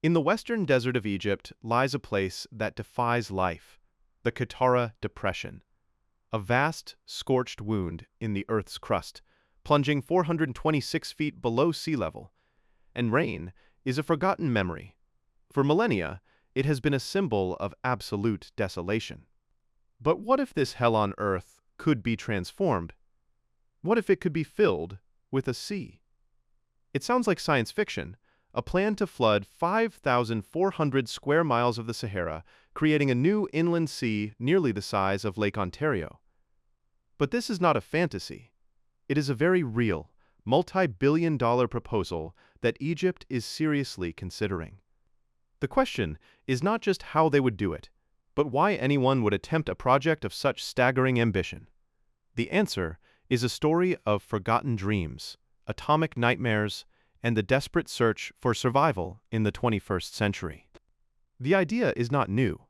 In the western desert of Egypt lies a place that defies life, the Sahara Depression, a vast, scorched wound in the Earth's crust, plunging 426 feet below sea level. And rain is a forgotten memory. For millennia, it has been a symbol of absolute desolation. But what if this hell on Earth could be transformed? What if it could be filled with a sea? It sounds like science fiction, a plan to flood 5,400 square miles of the Sahara, creating a new inland sea nearly the size of Lake Ontario. But this is not a fantasy. It is a very real, multi-billion-dollar proposal that Egypt is seriously considering. The question is not just how they would do it, but why anyone would attempt a project of such staggering ambition. The answer is a story of forgotten dreams, atomic nightmares, and the desperate search for survival in the 21st century. The idea is not new.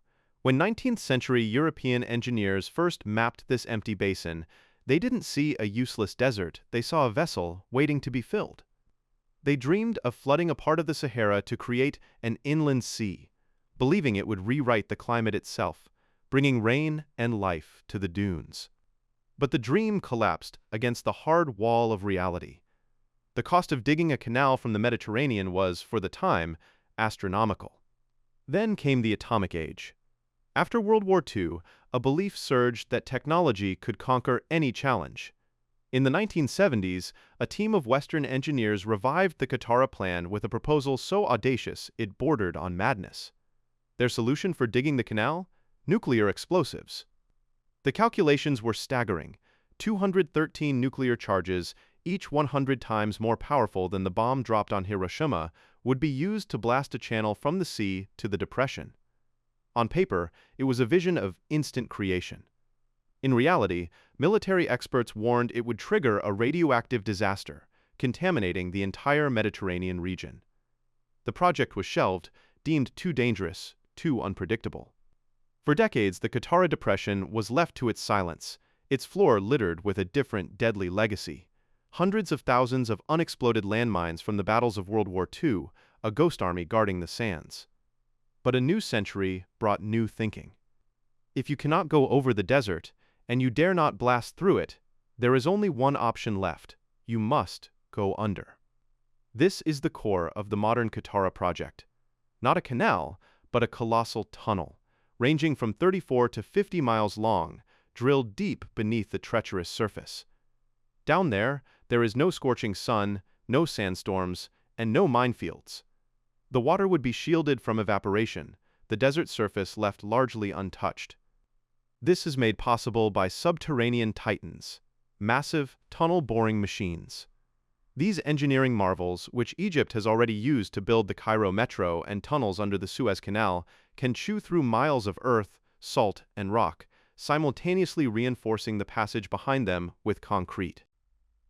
When 19th-century European engineers first mapped this empty basin, they didn't see a useless desert, they saw a vessel waiting to be filled. They dreamed of flooding a part of the Sahara to create an inland sea, believing it would rewrite the climate itself, bringing rain and life to the dunes. But the dream collapsed against the hard wall of reality. The cost of digging a canal from the Mediterranean was, for the time, astronomical. Then came the atomic age. After World War II, a belief surged that technology could conquer any challenge. In the 1970s, a team of Western engineers revived the Sahara plan with a proposal so audacious it bordered on madness. Their solution for digging the canal? Nuclear explosives. The calculations were staggering. 213 nuclear charges, each 100 times more powerful than the bomb dropped on Hiroshima, would be used to blast a channel from the sea to the depression. On paper, it was a vision of instant creation. In reality, military experts warned it would trigger a radioactive disaster, contaminating the entire Mediterranean region. The project was shelved, deemed too dangerous, too unpredictable. For decades, the Sahara Depression was left to its silence, its floor littered with a different deadly legacy. Hundreds of thousands of unexploded landmines from the battles of World War II, a ghost army guarding the sands. But a new century brought new thinking. If you cannot go over the desert, and you dare not blast through it, there is only one option left. You must go under. This is the core of the modern Sahara project. Not a canal, but a colossal tunnel, ranging from 34 to 50 miles long, drilled deep beneath the treacherous surface. Down there is no scorching sun, no sandstorms, and no minefields. The water would be shielded from evaporation, the desert surface left largely untouched. This is made possible by subterranean titans, massive tunnel-boring machines. These engineering marvels, which Egypt has already used to build the Cairo Metro and tunnels under the Suez Canal, can chew through miles of earth, salt, and rock, simultaneously reinforcing the passage behind them with concrete.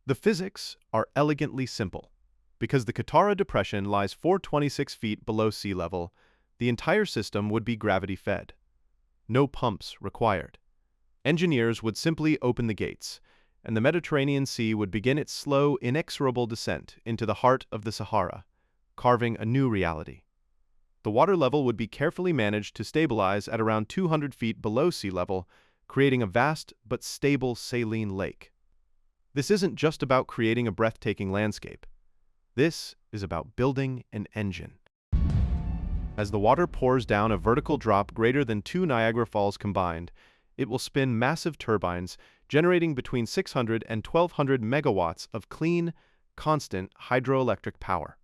The physics are elegantly simple. Because the Sahara Depression lies 426 feet below sea level, the entire system would be gravity-fed. No pumps required. Engineers would simply open the gates, and the Mediterranean Sea would begin its slow, inexorable descent into the heart of the Sahara, carving a new reality. The water level would be carefully managed to stabilize at around 200 feet below sea level, creating a vast but stable saline lake. This isn't just about creating a breathtaking landscape. This is about building an engine. As the water pours down a vertical drop greater than 2 Niagara Falls combined, it will spin massive turbines generating between 600 and 1,200 megawatts of clean, constant hydroelectric power.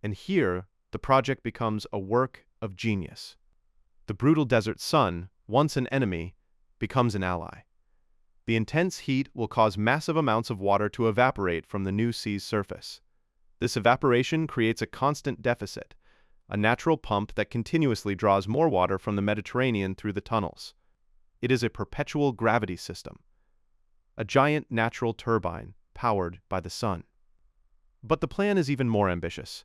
And here, the project becomes a work of genius. The brutal desert sun, once an enemy, becomes an ally. The intense heat will cause massive amounts of water to evaporate from the new sea's surface. This evaporation creates a constant deficit, a natural pump that continuously draws more water from the Mediterranean through the tunnels. It is a perpetual gravity system, a giant natural turbine powered by the sun. But the plan is even more ambitious.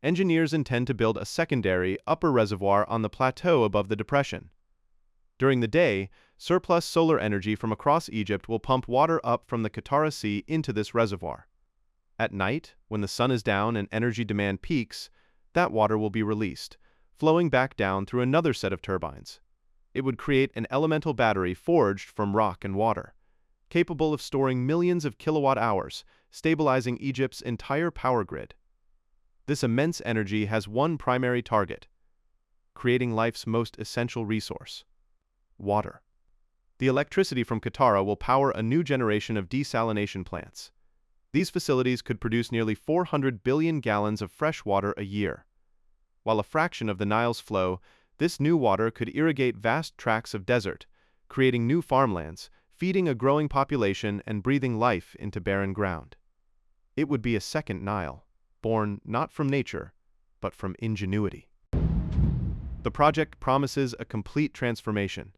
Engineers intend to build a secondary upper reservoir on the plateau above the depression. During the day, surplus solar energy from across Egypt will pump water up from the Sahara Sea into this reservoir. At night, when the sun is down and energy demand peaks, That water will be released, flowing back down through another set of turbines. It would create an elemental battery forged from rock and water, capable of storing millions of kilowatt-hours, stabilizing Egypt's entire power grid. This immense energy has one primary target: creating life's most essential resource: water. The electricity from Qatar will power a new generation of desalination plants. These facilities could produce nearly 400 billion gallons of fresh water a year. While a fraction of the Nile's flow, this new water could irrigate vast tracts of desert, creating new farmlands, feeding a growing population and breathing life into barren ground. It would be a second Nile, born not from nature, but from ingenuity. The project promises a complete transformation.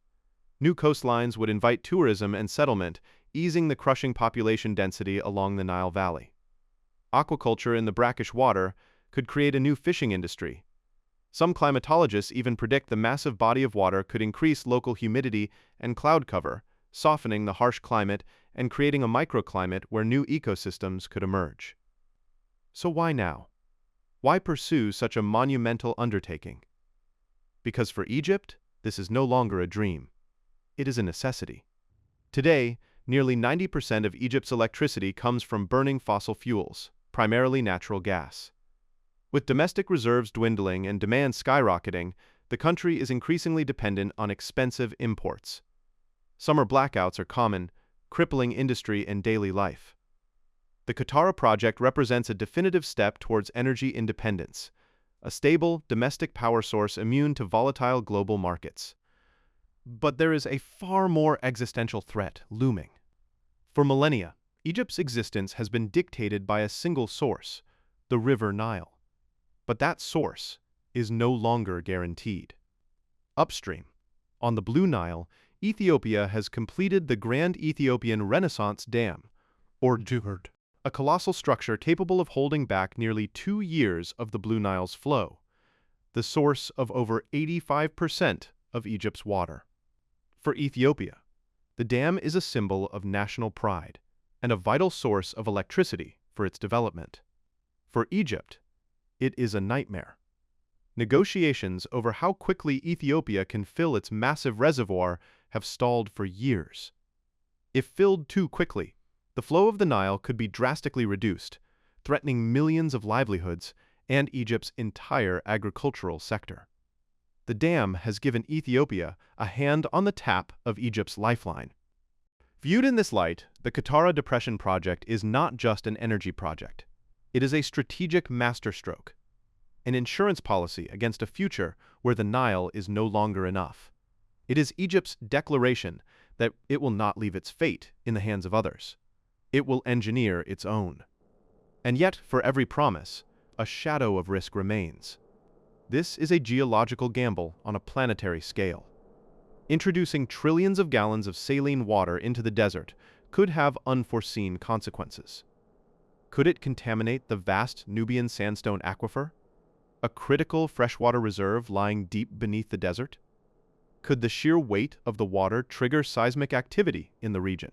New coastlines would invite tourism and settlement, easing the crushing population density along the Nile Valley. Aquaculture in the brackish water could create a new fishing industry. Some climatologists even predict the massive body of water could increase local humidity and cloud cover, softening the harsh climate and creating a microclimate where new ecosystems could emerge. So why now? Why pursue such a monumental undertaking? Because for Egypt, this is no longer a dream. It is a necessity. Today, nearly 90% of Egypt's electricity comes from burning fossil fuels, primarily natural gas. With domestic reserves dwindling and demand skyrocketing, the country is increasingly dependent on expensive imports. Summer blackouts are common, crippling industry and daily life. The Qatar project represents a definitive step towards energy independence, a stable, domestic power source immune to volatile global markets. But there is a far more existential threat looming. For millennia, Egypt's existence has been dictated by a single source, the River Nile. But that source is no longer guaranteed. Upstream, on the Blue Nile, Ethiopia has completed the Grand Ethiopian Renaissance Dam, or JURD, a colossal structure capable of holding back nearly 2 years of the Blue Nile's flow, the source of over 85% of Egypt's water. For Ethiopia, the dam is a symbol of national pride and a vital source of electricity for its development. For Egypt, it is a nightmare. Negotiations over how quickly Ethiopia can fill its massive reservoir have stalled for years. If filled too quickly, the flow of the Nile could be drastically reduced, threatening millions of livelihoods and Egypt's entire agricultural sector. The dam has given Ethiopia a hand on the tap of Egypt's lifeline. Viewed in this light, the Qatar Depression Project is not just an energy project. It is a strategic masterstroke, an insurance policy against a future where the Nile is no longer enough. It is Egypt's declaration that it will not leave its fate in the hands of others. It will engineer its own. And yet, for every promise, a shadow of risk remains. This is a geological gamble on a planetary scale. Introducing trillions of gallons of saline water into the desert could have unforeseen consequences. Could it contaminate the vast Nubian sandstone aquifer, a critical freshwater reserve lying deep beneath the desert? Could the sheer weight of the water trigger seismic activity in the region?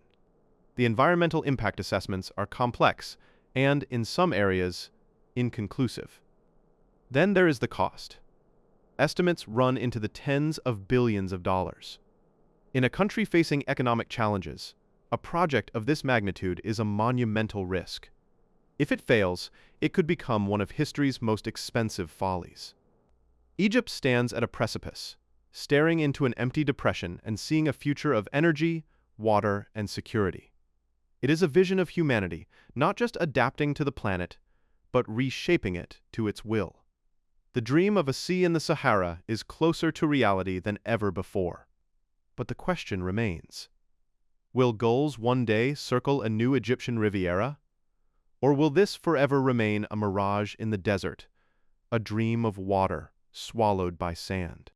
The environmental impact assessments are complex and, in some areas, inconclusive. Then there is the cost. Estimates run into the tens of billions of dollars. In a country facing economic challenges, a project of this magnitude is a monumental risk. If it fails, it could become one of history's most expensive follies. Egypt stands at a precipice, staring into an empty depression and seeing a future of energy, water, and security. It is a vision of humanity, not just adapting to the planet, but reshaping it to its will. The dream of a sea in the Sahara is closer to reality than ever before. But the question remains: will gulls one day circle a new Egyptian Riviera? Or will this forever remain a mirage in the desert, a dream of water swallowed by sand?